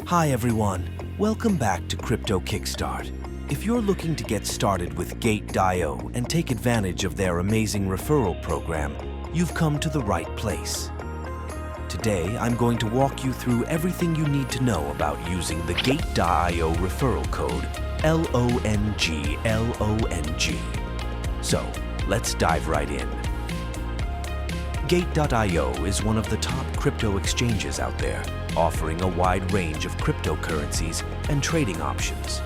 Hi everyone, welcome back to Crypto Kickstart. If you're looking to get started with Gate.io and take advantage of their amazing referral program, you've come to the right place. Today, I'm going to walk you through everything you need to know about using the Gate.io referral code LONGLONG. So, let's dive right in. Gate.io is one of the top crypto exchanges out there, offering a wide range of cryptocurrencies and trading options.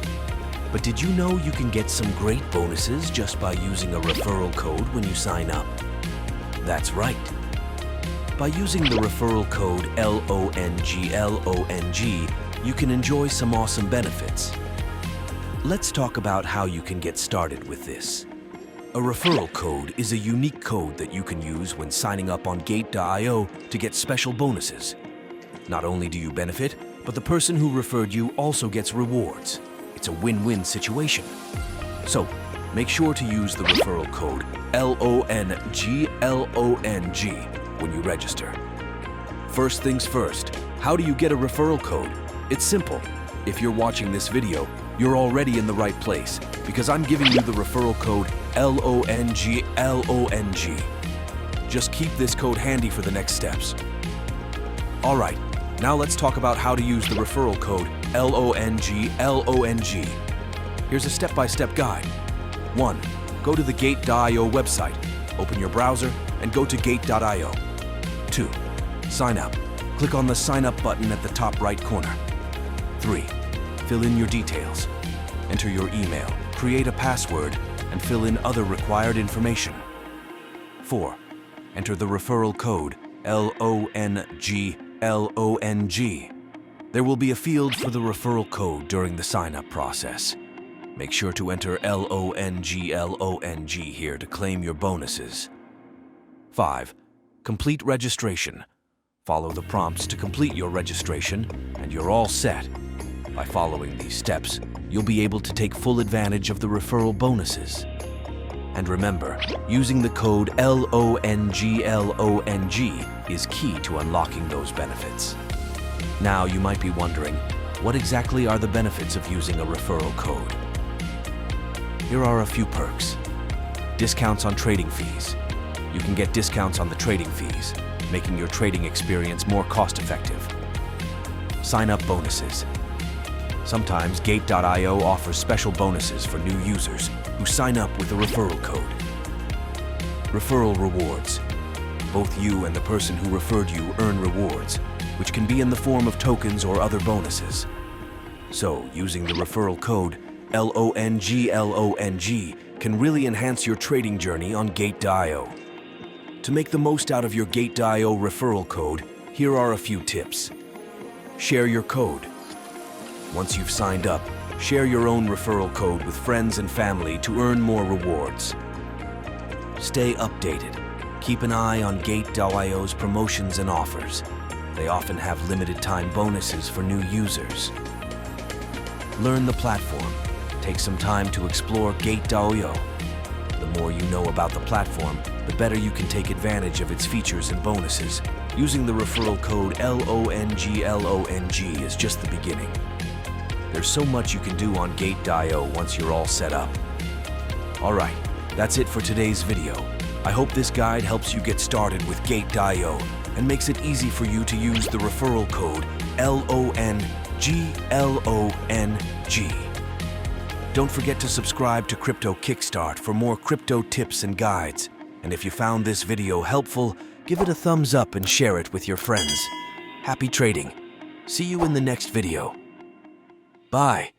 But did you know you can get some great bonuses just by using a referral code when you sign up? That's right. By using the referral code LONGLONG, you can enjoy some awesome benefits. Let's talk about how you can get started with this. A referral code is a unique code that you can use when signing up on Gate.io to get special bonuses. Not only do you benefit, but the person who referred you also gets rewards. It's a win-win situation. So, make sure to use the referral code LONGLONG when you register. First things first, how do you get a referral code? It's simple. If you're watching this video, you're already in the right place because I'm giving you the referral code LONGLONG. Just keep this code handy for the next steps. All right, now let's talk about how to use the referral code LONGLONG. Here's a step-by-step guide. 1. Go to the Gate.io website. Open your browser and go to Gate.io. 2. Sign up. Click on the Sign Up button at the top right corner. 3. Fill in your details. Enter your email, create a password, and fill in other required information. 4. Enter the referral code LONGLONG. There will be a field for the referral code during the sign-up process. Make sure to enter LONGLONG here to claim your bonuses. 5. Complete registration. Follow the prompts to complete your registration, and you're all set. By following these steps, you'll be able to take full advantage of the referral bonuses. And remember, using the code LONGLONG is key to unlocking those benefits. Now you might be wondering, what exactly are the benefits of using a referral code? Here are a few perks. Discounts on trading fees. You can get discounts on the trading fees, making your trading experience more cost-effective. Sign-up bonuses. Sometimes Gate.io offers special bonuses for new users who sign up with a referral code. Referral rewards. Both you and the person who referred you earn rewards, which can be in the form of tokens or other bonuses. So, using the referral code LONGLONG can really enhance your trading journey on Gate.io. To make the most out of your Gate.io referral code, here are a few tips. Share your code. Once you've signed up, share your own referral code with friends and family to earn more rewards. Stay updated. Keep an eye on Gate.io's promotions and offers. They often have limited time bonuses for new users. Learn the platform. Take some time to explore Gate.io. The more you know about the platform, the better you can take advantage of its features and bonuses. Using the referral code LONGLONG is just the beginning. There's so much you can do on Gate.io once you're all set up. Alright, that's it for today's video. I hope this guide helps you get started with Gate.io and makes it easy for you to use the referral code LONGLONG. Don't forget to subscribe to Crypto Kickstart for more crypto tips and guides. And if you found this video helpful, give it a thumbs up and share it with your friends. Happy trading. See you in the next video. Bye.